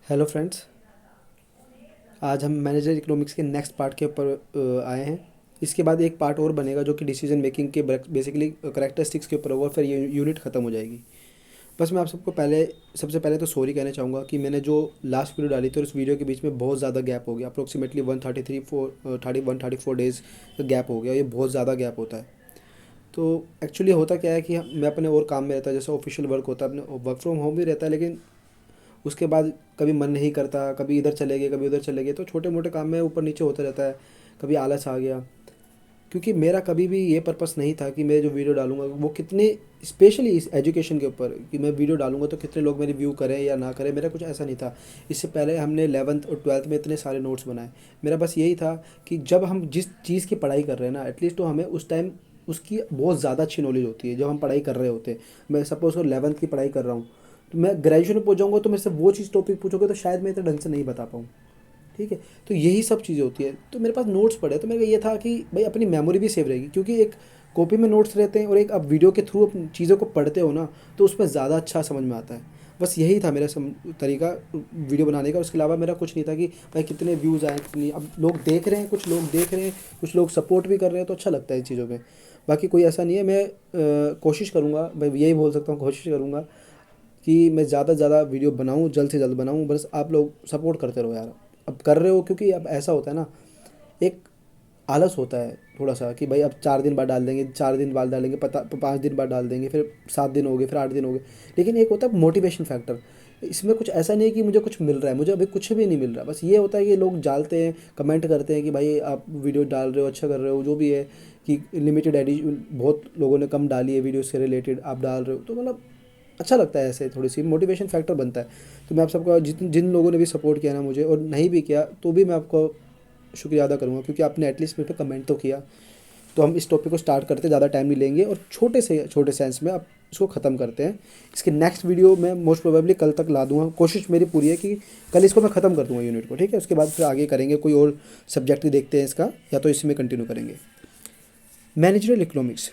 Hello friends. आज हम manager economics के नेक्स्ट पार्ट के ऊपर आए हैं। इसके बाद एक पार्ट और बनेगा जो कि डिसीजन मेकिंग के बेसिकली करेक्टरिस्टिक्स के ऊपर होगा, फिर ये यूनिट ख़त्म हो जाएगी। बस मैं आप सबको सबसे पहले तो सॉरी कहना चाहूँगा कि मैंने जो लास्ट वीडियो डाली थी और उस वीडियो के बीच में बहुत ज़्यादा गैप हो गया। अप्रोक्सीमेटली 134 डेज़ का गैप हो गया। ये बहुत ज़्यादा गैप होता है। तो एक्चुअली होता क्या है कि मैं अपने और काम में रहता है, जैसे ऑफिशियल वर्क होता है, अपने वर्क फ्रॉम होम भी रहता है, लेकिन उसके बाद कभी मन नहीं करता, कभी इधर चले गए कभी उधर चले गए, तो छोटे मोटे काम में ऊपर नीचे होता रहता है। कभी आलस आ गया, क्योंकि मेरा कभी भी ये पर्पस नहीं था कि मैं जो वीडियो डालूंगा वो कितने, स्पेशली इस एजुकेशन के ऊपर, कि मैं वीडियो डालूंगा तो कितने लोग मेरी व्यू करें या ना करें, मेरा कुछ ऐसा नहीं था। इससे पहले हमने 11th और 12th में इतने सारे नोट्स बनाए। मेरा बस यही था कि जब हम जिस चीज़ की पढ़ाई कर रहे हैं ना, एटलीस्ट तो हमें उस टाइम उसकी बहुत ज़्यादा अच्छी नॉलेज होती है जब हम पढ़ाई कर रहे होते हैं। मैं सपोज़ 11th की पढ़ाई कर रहा हूँ, तो मैं ग्रेजुएशन में पहुँच जाऊँगा तो मेरे से वो चीज़ टॉपिक पूछोगे तो शायद मैं इतना ढंग से नहीं बता पाऊँ। ठीक है, तो यही सब चीज़ें होती है। तो मेरे पास नोट्स पड़े, तो मेरे को ये था कि भाई अपनी मेमोरी भी सेव रहेगी, क्योंकि एक कॉपी में नोट्स रहते हैं और एक आप वीडियो के थ्रू अपनी चीज़ों को पढ़ते हो ना, तो उसमें ज़्यादा अच्छा समझ में आता है। बस यही था मेरा तरीका वीडियो बनाने का। उसके अलावा मेरा कुछ नहीं था कि भाई कितने व्यूज़ आए कितनी, अब लोग देख रहे हैं, कुछ लोग देख रहे हैं, कुछ लोग सपोर्ट भी कर रहे हैं, तो अच्छा लगता है इन चीज़ों में। बाकी कोई ऐसा नहीं है। मैं कोशिश करूँगा, भाई यही बोल सकता हूँ, कोशिश करूँगा कि मैं ज़्यादा से ज़्यादा वीडियो बनाऊँ, जल्द से जल्द बनाऊँ। बस आप लोग सपोर्ट करते रहो यार। अब कर रहे हो, क्योंकि अब ऐसा होता है ना, एक आलस होता है थोड़ा सा कि भाई अब 4 दिन बाद डाल देंगे, 4 दिन बाद डालेंगे, 5 दिन बाद डाल देंगे, फिर 7 दिन हो गए, फिर 8 दिन हो गए। लेकिन एक होता है मोटिवेशन फैक्टर। इसमें कुछ ऐसा नहीं है कि मुझे कुछ मिल रहा है, मुझे अभी कुछ भी नहीं मिल रहा। बस ये होता है कि लोग डालते हैं, कमेंट करते हैं कि भाई आप वीडियो डाल रहे हो, अच्छा कर रहे हो, जो भी है, कि लिमिटेड एडिशन बहुत लोगों ने कम डाली है वीडियो से रिलेटेड, आप डाल रहे हो, तो मतलब अच्छा लगता है। ऐसे थोड़ी सी मोटिवेशन फैक्टर बनता है। तो मैं आप सबका जिन जिन लोगों ने भी सपोर्ट किया ना मुझे, और नहीं भी किया तो भी मैं आपको शुक्रिया अदा करूँगा, क्योंकि आपने एटलीस्ट मेरे पे कमेंट तो किया। तो हम इस टॉपिक को स्टार्ट करते, ज़्यादा टाइम नहीं लेंगे और छोटे से छोटे सेंस में आप इसको ख़त्म करते हैं। इसके नेक्स्ट वीडियो मैं मोस्ट प्रोबेबली कल तक ला दूंगा। कोशिश मेरी पूरी है कि कल इसको मैं ख़त्म कर दूंगा यूनिट को। ठीक है, उसके बाद फिर आगे करेंगे, कोई और सब्जेक्ट ही देखते हैं इसका, या तो इसी में कंटिन्यू करेंगे। Managerial economics.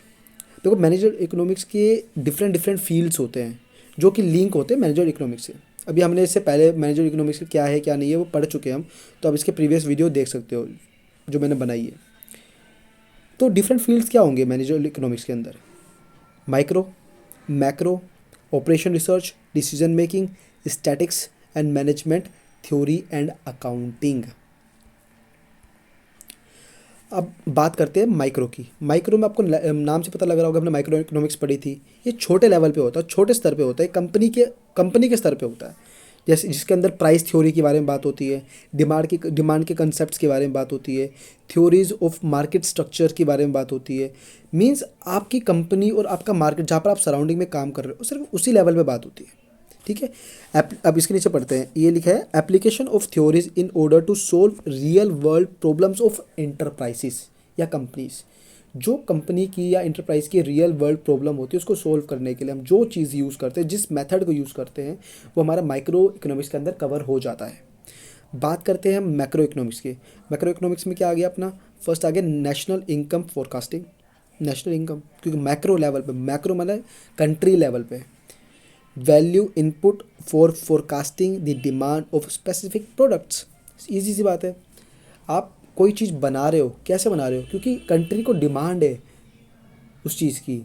देखो, मैनेजर इकोनॉमिक्स के डिफरेंट डिफरेंट फील्ड्स होते हैं जो कि लिंक होते हैं मैनेजर इकोनॉमिक्स से। अभी हमने इससे पहले मैनेजर इकोनॉमिक्स क्या है क्या नहीं है वो पढ़ चुके हैं हम, तो अब इसके प्रीवियस वीडियो देख सकते हो जो मैंने बनाई है। तो डिफरेंट फील्ड्स क्या होंगे मैनेजर इकोनॉमिक्स के अंदर? Micro, macro, operation research, decision making, statics and management, theory and accounting. अब बात करते हैं माइक्रो की। माइक्रो में आपको नाम से पता लग रहा होगा, आपने माइक्रो इकोनॉमिक्स पढ़ी थी। ये छोटे लेवल पे होता है, छोटे स्तर पे होता है, कंपनी के स्तर पे होता है। जैसे जिसके अंदर प्राइस थ्योरी के बारे में बात होती है, डिमांड के कंसेप्ट्स के बारे में बात होती है, थ्योरीज ऑफ मार्केट स्ट्रक्चर के बारे में बात होती है। मींस आपकी कंपनी और आपका मार्केट जहाँ पर आप सराउंडिंग में काम कर रहे हो, सिर्फ उसी लेवल पे बात होती है। ठीक है। अब इसके नीचे पढ़ते हैं, ये लिखा है application of theories in order to solve real world problems of enterprises या कंपनीज। जो कंपनी की या इंटरप्राइज की रियल वर्ल्ड प्रॉब्लम होती है उसको सोल्व करने के लिए हम जो चीज़ यूज़ करते हैं, जिस मेथड को यूज़ करते हैं, वो हमारा माइक्रो इकोनॉमिक्स के अंदर कवर हो जाता है। बात करते हैं हम मैक्रो इकोनॉमिक्स की। मैक्रो इकोनॉमिक्स में क्या आ गया अपना? फर्स्ट आ गया national income forecasting. National income, क्योंकि मैक्रो लेवल पे, मैक्रो मतलब कंट्री लेवल पे। Value input for forecasting the demand of specific products. Easy सी बात है। आप कोई चीज़ बना रहे हो, कैसे बना रहे हो? क्योंकि कंट्री को डिमांड है उस चीज़ की।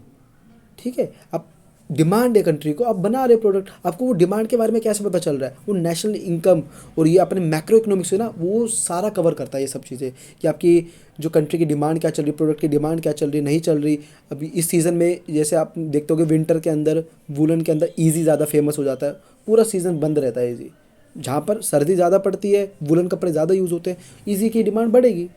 ठीक है, आप डिमांड है कंट्री को, आप बना रहे हो प्रोडक्ट, आपको वो डिमांड के बारे में कैसे पता चल रहा है? वो नेशनल इनकम और ये अपने मैक्रो इकोनॉमिक्स है ना, वो सारा कवर करता है ये सब चीज़ें, कि आपकी जो कंट्री की डिमांड क्या चल रही, प्रोडक्ट की डिमांड क्या चल रही, नहीं चल रही। अभी इस सीज़न में जैसे आप देखते हो कि विंटर के अंदर वूलन के अंदर ईजी ज़्यादा फेमस हो जाता है, पूरा सीज़न बंद रहता है ईजी। जहाँ पर सर्दी ज़्यादा पड़ती है, वूलन कपड़े ज़्यादा यूज़ होते हैं, ईजी की डिमांड बढ़ेगी,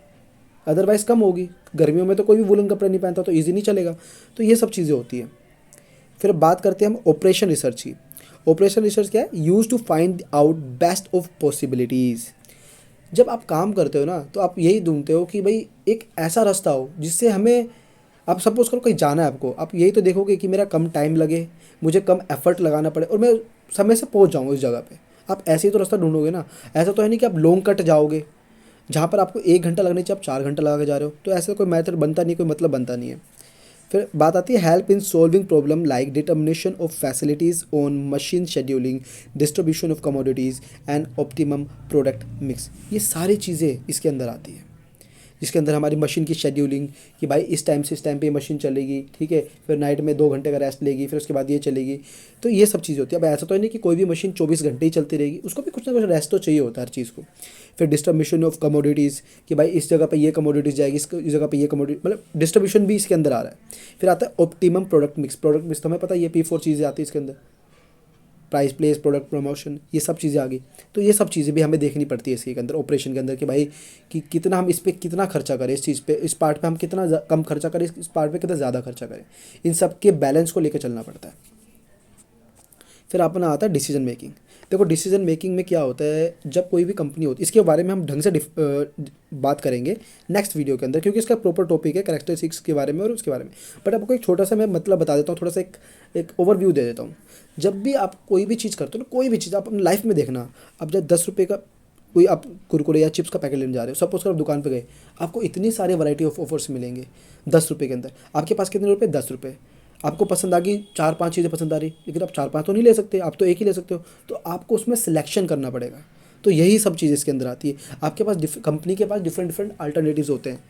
अदरवाइज़ कम होगी। गर्मियों में तो कोई भी वूलन कपड़े नहीं पहनता, तो ईजी नहीं चलेगा। तो ये सब चीज़ें होती हैं। फिर बात करते हैं हम ऑपरेशन रिसर्च की। ऑपरेशन रिसर्च क्या है? Use to find out best of possibilities. जब आप काम करते हो ना, तो आप यही ढूंढते हो कि भाई एक ऐसा रास्ता हो जिससे हमें, आप सपोज करो कहीं जाना है आपको, आप यही तो देखोगे कि मेरा कम टाइम लगे, मुझे कम एफर्ट लगाना पड़े और मैं समय से पहुंच जाऊँ उस जगह पे। आप ऐसे ही तो रास्ता ढूंढोगे ना। ऐसा तो है नहीं कि आप लॉन्ग कट जाओगे जहाँ पर आपको 1 घंटा लगने चाहिए, आप 4 घंटा लगा के जा रहे हो। तो ऐसा कोई मैथड बनता नहीं, कोई मतलब बनता नहीं है। फिर बात आती है help in solving problem like determination of facilities on machine scheduling, distribution of commodities and optimum product mix. ये सारी चीज़ें इसके अंदर आती है, जिसके अंदर हमारी मशीन की शेड्यूलिंग कि भाई इस टाइम से इस टाइम पे ये मशीन चलेगी, ठीक है, फिर नाइट में 2 घंटे का रेस्ट लेगी, फिर उसके बाद ये चलेगी। तो ये सब चीज़ें होती है। अब ऐसा तो नहीं कि कोई भी मशीन 24 घंटे ही चलती रहेगी, उसको भी कुछ ना कुछ रेस्ट तो चाहिए होता है हर चीज़ को। फिर डिस्ट्रीब्यूशन ऑफ कमोडिटीज़ कि भाई इस जगह पे ये कमोडिटीज़ जाएगी, इस जगह पे ये कमोडिटी, मतलब डिस्ट्रीब्यूशन भी इसके अंदर आ रहा है। फिर आता है optimum product mix. Product mix तो हमें पता है, ये P4 चीज़ें आती है इसके अंदर, प्राइस, प्लेस, प्रोडक्ट, प्रमोशन, ये सब चीज़ें आ गई। तो ये सब चीज़ें भी हमें देखनी पड़ती है इसके अंदर, ऑपरेशन के अंदर, कि भाई कि कितना हम इस पे कितना खर्चा करें, इस चीज़ पे, इस पार्ट पे हम कितना कम खर्चा करें, इस पार्ट पे कितना ज़्यादा खर्चा करें। इन सब के बैलेंस को लेकर चलना पड़ता है। फिर अपना आता है डिसीजन मेकिंग। देखो डिसीजन मेकिंग में क्या होता है, जब कोई भी कंपनी होती है, इसके बारे में हम ढंग से बात करेंगे नेक्स्ट वीडियो के अंदर, क्योंकि इसका प्रॉपर टॉपिक है कैरेक्टरिस्टिक्स के बारे में और उसके बारे में। बट आपको एक छोटा सा मैं मतलब बता देता हूँ, थोड़ा सा एक ओवरव्यू दे देता हूँ। जब भी आप कोई भी चीज़ करते हो ना, कोई भी चीज़ आप अपनी लाइफ में देखना, अब जब 10 रुपये का कोई आप कुरकुरे या चिप्स का पैकेट लेने जा रहे हो, सपोज कर आप दुकान पे गए, आपको इतनी सारी वैरायटी ऑफ ऑफर्स मिलेंगे 10 रुपये के अंदर। आपके पास कितने रुपये? 10 रुपये। आपको पसंद आ गई, 4-5 चीज़ें पसंद आ रही, लेकिन आप 4-5 तो नहीं ले सकते, आप तो एक ही ले सकते हो। तो आपको उसमें सिलेक्शन करना पड़ेगा। तो यही सब चीज़ इसके अंदर आती है। आपके पास कंपनी के पास डिफरेंट डिफरेंट अल्टरनेटिव्स होते हैं।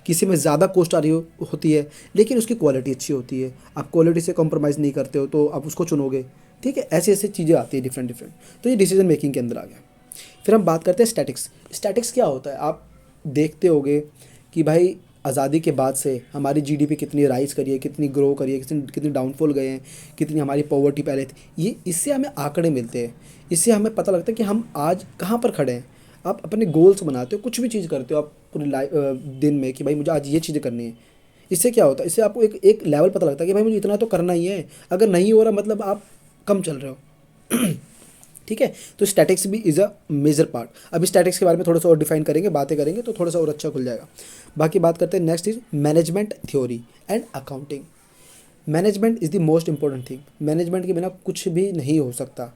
किसी में ज़्यादा कॉस्ट आ रही होती है, लेकिन उसकी क्वालिटी अच्छी होती है, आप क्वालिटी से कॉम्प्रोमाइज़ नहीं करते हो, तो आप उसको चुनोगे। ठीक है, ऐसी ऐसी चीज़ें आती है डिफरेंट डिफरेंट। तो ये डिसीजन मेकिंग के अंदर आ गया। फिर हम बात करते हैं स्टैटिक्स। स्टैटिक्स क्या होता है? आप देखते होगे कि भाई आज़ादी के बाद से हमारी जीडीपी कितनी राइज़ करी है, कितनी ग्रो करी है, कितनी कितनी डाउनफॉल गए हैं, कितनी हमारी पॉवर्टी पहले थी। ये इससे हमें आंकड़े मिलते हैं, इससे हमें पता लगता है कि हम आज कहाँ पर खड़े हैं। आप अपने गोल्स बनाते हो, कुछ भी चीज़ करते हो आप पूरी दिन में, कि भाई मुझे आज ये चीज़ें करनी है। इससे क्या होता है? इससे आपको एक एक लेवल पता लगता है कि भाई मुझे इतना तो करना ही है। अगर नहीं हो रहा मतलब आप कम चल रहे हो। ठीक है, तो स्टैटिक्स भी इज़ अ मेजर पार्ट। अभी स्टैटिक्स के बारे में थोड़ा सा और डिफाइन करेंगे, बातें करेंगे, तो थोड़ा सा और अच्छा खुल जाएगा। बाकी बात करते हैं next is management theory and accounting. Management is the most important thing. Management के बिना कुछ भी नहीं हो सकता।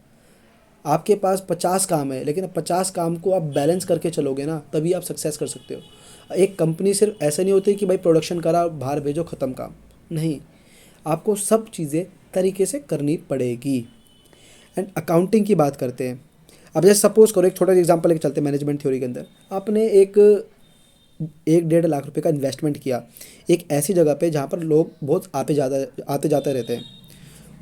आपके पास 50 काम है, लेकिन 50 काम को आप बैलेंस करके चलोगे ना, तभी आप सक्सेस कर सकते हो। एक कंपनी सिर्फ ऐसा नहीं होती कि भाई प्रोडक्शन करा, बाहर भेजो, ख़त्म काम। नहीं, आपको सब चीज़ें तरीके से करनी पड़ेगी। एंड अकाउंटिंग की बात करते हैं। अब जैसे सपोज करो, एक छोटा सा एग्जांपल लेके चलते हैं मैनेजमेंट थ्योरी के अंदर। आपने एक 1-1.5 लाख रुपए का इन्वेस्टमेंट किया एक ऐसी जगह पे जहाँ पर लोग बहुत आते जाते रहते हैं।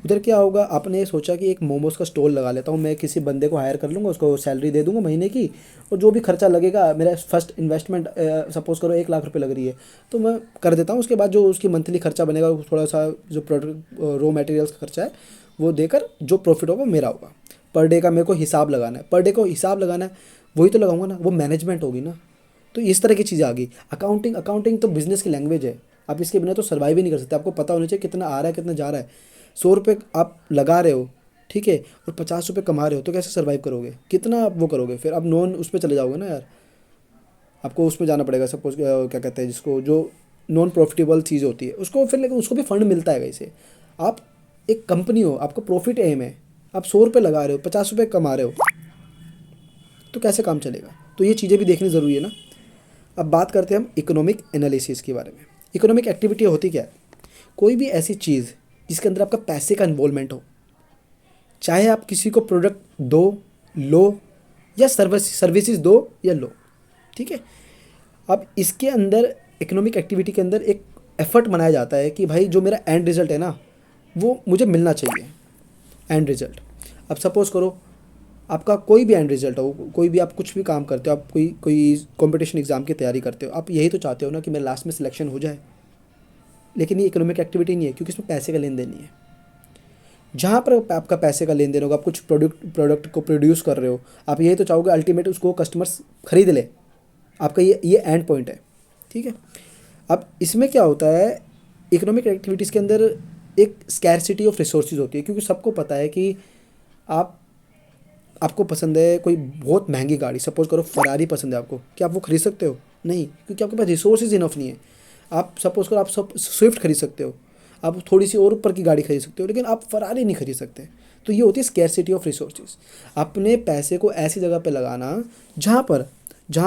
उधर क्या होगा, आपने सोचा कि एक मोमोज़ का स्टॉल लगा लेता हूँ, मैं किसी बंदे को हायर कर लूँगा, उसको सैलरी दे दूँगा महीने की, और जो भी खर्चा लगेगा, मेरा फर्स्ट इन्वेस्टमेंट सपोज़ करो 1 लाख रुपए लग रही है, तो मैं कर देता हूँ। उसके बाद जो उसकी मंथली खर्चा बनेगा, थोड़ा सा जो प्रोडक्ट रॉ मटेरियल्स का खर्चा है वो देकर जो प्रॉफिट होगा मेरा होगा। पर डे का मेरे को हिसाब लगाना है, पर डे को हिसाब लगाना है, वही तो लगाऊंगा ना, वो मैनेजमेंट होगी ना। तो इस तरह की चीज़ें आ गई। अकाउंटिंग तो बिज़नेस की लैंग्वेज है, आप इसके बिना तो सर्वाइव ही नहीं कर सकते। आपको पता होना चाहिए कितना आ रहा है, कितना जा रहा है। 100 रुपये आप लगा रहे हो, ठीक है, और 50 रुपये कमा रहे हो, तो कैसे सर्वाइव करोगे? कितना आप वो करोगे? फिर आप नॉन उस पर चले जाओगे ना यार, आपको उसमें जाना पड़ेगा। सपोज क्या कहते हैं जिसको, जो नॉन प्रॉफिटेबल चीज़ होती है उसको, फिर लेकिन उसको भी फंड मिलता है वैसे। आप एक कंपनी हो, आपको प्रॉफिट एम है, आप 100 रुपये लगा रहे हो, 50 रुपये कमा रहे हो, तो कैसे काम चलेगा? तो ये चीज़ें भी देखनी ज़रूरी है ना। अब बात करते हैं हम इकोनॉमिक एनालिसिस के बारे में। इकोनॉमिक एक्टिविटी होती क्या है? कोई भी ऐसी चीज़ जिसके अंदर आपका पैसे का इन्वॉल्वमेंट हो, चाहे आप किसी को प्रोडक्ट दो, लो, या सर्विसेज दो या लो, ठीक है। अब इसके अंदर इकोनॉमिक एक्टिविटी के अंदर एक एफर्ट बनाया जाता है कि भाई जो मेरा एंड रिजल्ट है ना, वो मुझे मिलना चाहिए, एंड रिजल्ट। अब सपोज़ करो आपका कोई भी एंड रिजल्ट हो, कोई भी आप कुछ भी काम करते हो, आप कोई कंपटीशन एग्ज़ाम की तैयारी करते हो, आप यही तो चाहते हो ना कि मेरे लास्ट में सिलेक्शन हो जाए। लेकिन ये इकोनॉमिक एक्टिविटी नहीं है, क्योंकि इसमें पैसे का लेन देन नहीं है। जहाँ पर आपका पैसे का लेन देन होगा, आप कुछ प्रोडक्ट को प्रोड्यूस कर रहे हो, आप यही तो चाहोगे अल्टीमेट उसको कस्टमर्स खरीद ले। आपका ये एंड पॉइंट है, ठीक है। अब इसमें क्या होता है, इकोनॉमिक एक्टिविटीज़ के अंदर एक स्कैरसिटी ऑफ रिसोर्सेज होती है, क्योंकि सबको पता है कि आपको पसंद है कोई बहुत महंगी गाड़ी, सपोज करो फरारी पसंद है आपको, क्या आप वो खरीद सकते हो? नहीं, क्योंकि आपके पास रिसोर्सेज इनफ नहीं है। आप सपोज करो आप सब स्विफ्ट खरीद सकते हो, आप थोड़ी सी और ऊपर की गाड़ी खरीद सकते हो, लेकिन आप फरारी नहीं खरीद सकते। तो ये होती है स्कैरसिटी ऑफ रिसोर्सेज। अपने पैसे को ऐसी जगह पे लगाना जहाँ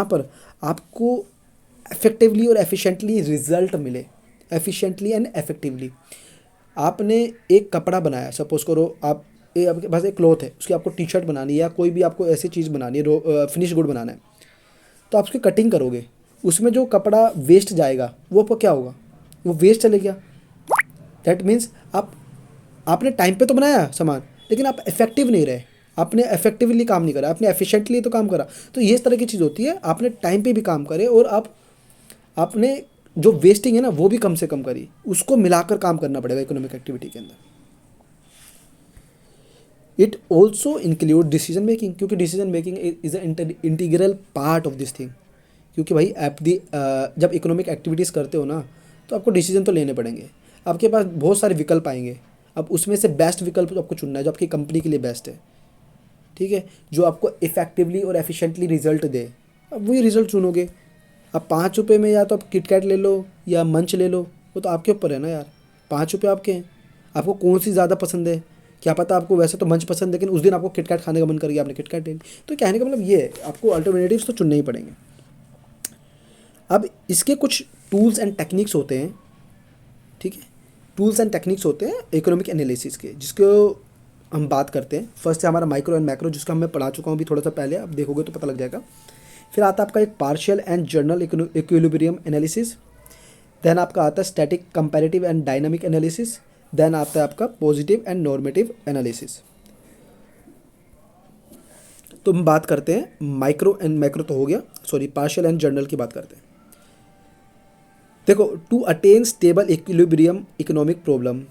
पर आपको इफेक्टिवली और एफिशिएंटली रिजल्ट मिले। Efficiently and effectively. आपने एक कपड़ा बनाया, सपोज करो आप आपके पास एक क्लॉथ है, उसकी आपको टी शर्ट बनानी है या कोई भी आपको ऐसी चीज़ बनानी है, फिनिश गुड बनाना है, तो आप उसकी कटिंग करोगे, उसमें जो कपड़ा वेस्ट जाएगा वो आपको क्या होगा, वो वेस्ट चले गया। दैट मीन्स आपने टाइम पे तो बनाया सामान, लेकिन आप इफेक्टिव नहीं रहे, आपने इफेक्टिवली काम नहीं करा, आपने एफिशिएंटली तो काम करा। तो ये इस तरह की चीज़ होती है, आपने टाइम पे भी काम करे और आपने जो वेस्टिंग है ना वो भी कम से कम करी, उसको मिलाकर काम करना पड़ेगा इकोनॉमिक एक्टिविटी के अंदर। It also include decision making, क्योंकि decision making is a integral part of this thing. क्योंकि भाई जब इकोनॉमिक एक्टिविटीज़ करते हो ना, तो आपको डिसीजन तो लेने पड़ेंगे। आपके पास बहुत सारे विकल्प आएंगे, अब उसमें से बेस्ट विकल्प आपको चुनना है जो आपकी कंपनी के लिए बेस्ट है, ठीक है, जो आपको इफेक्टिवली और एफिशिएंटली रिजल्ट दे, अब वही रिजल्ट चुनोगे। अब 5 रुपये में या तो आप किटकैट ले लो या मंच ले लो, वो तो आपके ऊपर है ना यार, 5 रुपये आपके हैं, आपको कौन सी ज़्यादा पसंद है। क्या पता आपको वैसे तो मंच पसंद है, लेकिन उस दिन आपको किटकैट खाने का मन कर गया, आपने किटकैट ले ली। तो कहने का मतलब ये है, आपको अल्टरनेटिव्स तो चुनने ही पड़ेंगे। अब इसके कुछ टूल्स एंड टेक्निक्स होते हैं, ठीक है, टूल्स एंड टेक्निक्स होते हैं इकोनॉमिक एनालिसिस के, जिसको हम बात करते हैं। फर्स्ट है हमारा माइक्रो एंड मैक्रो, जिसका मैं पढ़ा चुका हूँ अभी थोड़ा सा पहले, आप देखोगे तो पता लग जाएगा। फिर आता है आपका एक partial and general equilibrium analysis. Then आपका आता है static comparative and dynamic analysis. Then आता है आपका पॉजिटिव एंड नॉर्मेटिव एनालिसिस। तो हम बात करते हैं माइक्रो एंड मैक्रो तो हो गया, सॉरी पार्शियल एंड जनरल की बात करते हैं। देखो, to attain stable equilibrium economic problem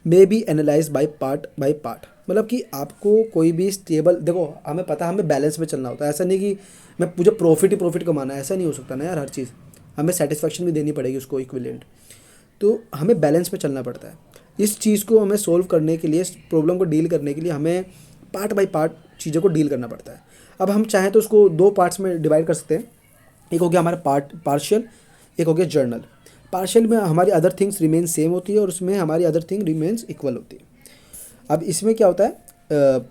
may be analyse by part, मतलब कि आपको कोई भी स्टेबल, देखो हमें पता है हमें बैलेंस में चलना होता है, ऐसा नहीं कि मैं मुझे प्रॉफिट ही प्रॉफिट कमाना है, ऐसा नहीं हो सकता ना यार, हर चीज़ हमें सेटिस्फैक्शन भी देनी पड़ेगी उसको इक्विवेलेंट, तो हमें बैलेंस में चलना पड़ता है। इस चीज़ को हमें सोल्व करने के लिए, इस प्रॉब्लम को डील करने के लिए हमें पार्ट बाय पार्ट चीज़ों को डील करना पड़ता है। अब हम चाहें तो उसको 2 पार्ट्स में डिवाइड कर सकते हैं, एक हो गया हमारा पार्शियल, एक हो गया जर्नल। पार्शियल में हमारी अदर थिंग्स रिमेन सेम होती है और उसमें हमारी अदर थिंग रिमेन्स इक्वल होती है। अब इसमें क्या होता है,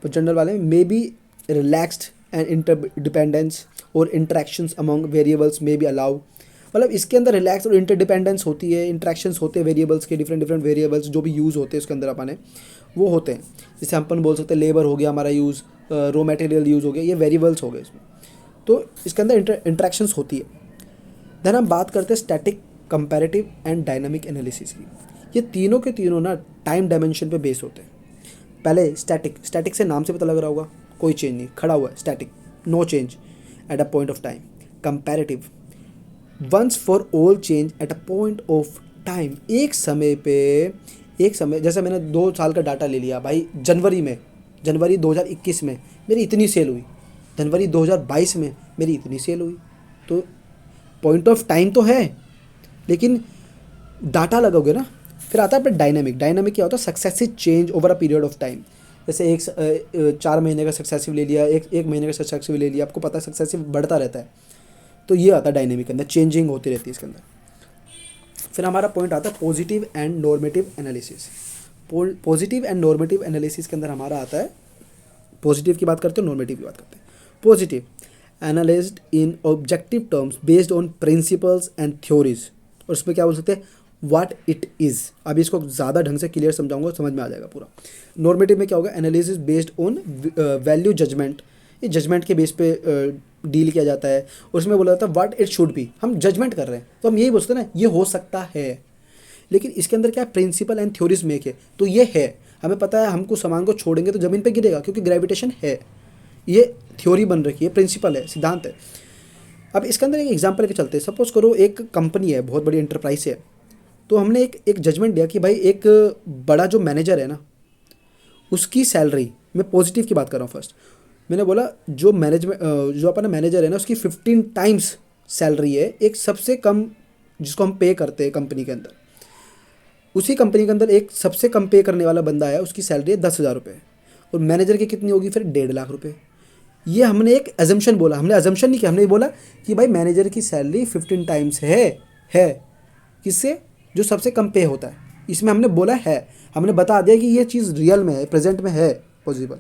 जर्नल वाले में may be relaxed and interdependence और interactions among variables may be allow, मतलब इसके अंदर रिलैक्स और इंटरडिपेंडेंस होती है, इंटरेक्शंस होते हैं वेरिएबल्स के, डिफरेंट वेरिएबल्स जो भी यूज़ होते हैं उसके अंदर अपने वो होते हैं। जैसे अपन बोल सकते हैं लेबर हो गया हमारा यूज़, रॉ मटेरियल यूज़ हो गया, ये वेरिएबल्स हो गए इसमें, तो इसके अंदर इंटरेक्शंस होती है। देन हम बात करते हैं static, comparative and dynamic analysis की। ये तीनों के तीनों ना टाइम डायमेंशन पे बेस होते हैं। पहले स्टैटिक से नाम से पता लग रहा होगा, कोई चेंज नहीं, खड़ा हुआ है, static, no change at a point of time. Comparative, once for all change at a point of time, एक समय, जैसे मैंने 2 साल का डाटा ले लिया भाई, जनवरी 2021 में मेरी इतनी सेल हुई, जनवरी 2022 में मेरी इतनी सेल हुई, तो पॉइंट ऑफ टाइम तो है लेकिन डाटा लगोगे ना। फिर आता है डायनामिक क्या होता है, successive change over a period of time. जैसे 4 महीने का सक्सेसिव ले लिया, एक महीने का सक्सेसिव ले लिया, आपको पता है सक्सेसिव बढ़ता रहता है, तो ये आता है डायनेमिक के अंदर, चेंजिंग होती रहती है इसके अंदर। फिर हमारा पॉइंट आता है positive and normative analysis. Positive and normative analysis के अंदर हमारा आता है, पॉजिटिव की बात करते हैं, नॉर्मेटिव की बात करते हैं। Positive, analysed in objective terms based on principles and theories, और उसमें क्या बोल सकते हैं, व्हाट इट इज़। अभी इसको ज़्यादा ढंग से क्लियर समझाऊंगा, समझ में आ जाएगा पूरा। नॉर्मेटिव में क्या होगा, analysis based on value judgement, ये जजमेंट के बेस पे डील किया जाता है, और उसमें बोला जाता है व्हाट इट शुड बी, हम जजमेंट कर रहे हैं तो हम यही बोलते हैं ना ये हो सकता है, लेकिन इसके अंदर क्या है, प्रिंसिपल एंड थ्योरीज मेक है, तो ये है, हमें पता है हमको सामान को छोड़ेंगे तो ज़मीन पे गिरेगा क्योंकि ग्रेविटेशन है, ये थ्योरी बन रखी है, प्रिंसिपल है, सिद्धांत है। अब इसके अंदर एक एग्जांपल लेके चलते हैं। सपोज करो एक कंपनी है, बहुत बड़ी एंटरप्राइज है, तो हमने एक जजमेंट दिया कि भाई एक बड़ा जो मैनेजर है ना, उसकी सैलरी, मैं पॉजिटिव की बात कर रहा हूँ फर्स्ट, मैंने बोला जो अपना मैनेजर है ना, उसकी 15 टाइम्स सैलरी है एक सबसे कम जिसको हम पे करते हैं कंपनी के अंदर। उसी कंपनी के अंदर एक सबसे कम पे करने वाला बंदा है, उसकी सैलरी है 10,000 रुपये, और मैनेजर की कितनी होगी फिर 1.5 लाख रुपये। ये हमने एक एजम्पशन बोला, हमने एजम्पशन नहीं किया, हमने बोला कि भाई मैनेजर की सैलरी 15 टाइम्स है किससे, जो सबसे कम पे होता है, इसमें हमने बोला है, हमने बता दिया कि ये चीज़ रियल में है, प्रेजेंट में है, पॉसिबल।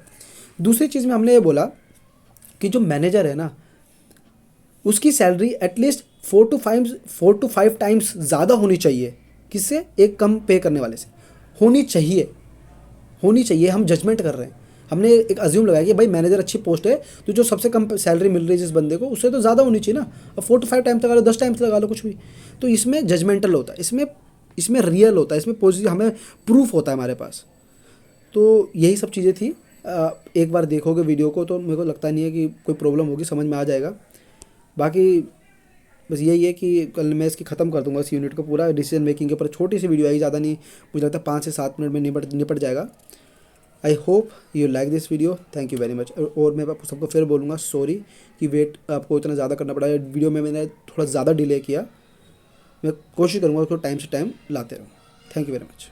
दूसरी चीज़ में हमने ये बोला कि जो मैनेजर है ना, उसकी सैलरी एटलीस्ट 4 to 5 टाइम्स ज़्यादा होनी चाहिए। किससे? एक कम पे करने वाले से होनी चाहिए, होनी चाहिए। हम जजमेंट कर रहे हैं, हमने एक अज्यूम लगाया कि भाई मैनेजर अच्छी पोस्ट है तो जो सबसे कम सैलरी मिल रही है जिस बंदे को, उससे तो ज़्यादा होनी चाहिए ना। अब 4 to 5 टाइम्स लगा लो, 10 टाइम्स लगा लो, कुछ भी। तो इसमें जजमेंटल होता है, इसमें रियल होता है, इसमें पॉजिटिव हमें प्रूफ होता है हमारे पास। तो यही सब चीज़ें थी। एक बार देखोगे वीडियो को तो मेरे को लगता नहीं है कि कोई प्रॉब्लम होगी, समझ में आ जाएगा। बाकी बस यही है कि कल मैं इसकी ख़त्म कर दूंगा इस यूनिट को पूरा। डिसीजन मेकिंग के ऊपर छोटी सी वीडियो आई, ज़्यादा नहीं, मुझे लगता है 5 से 7 मिनट में निपट जाएगा। I hope you like this video, thank you very much. और मैं आपको सबको फिर बोलूँगा सॉरी कि वेट आपको इतना ज़्यादा करना पड़ा। वीडियो में मैंने थोड़ा ज़्यादा डिले किया, मैं कोशिश करूँगा उसको टाइम से टाइम लाते रहूँ। Thank you very much.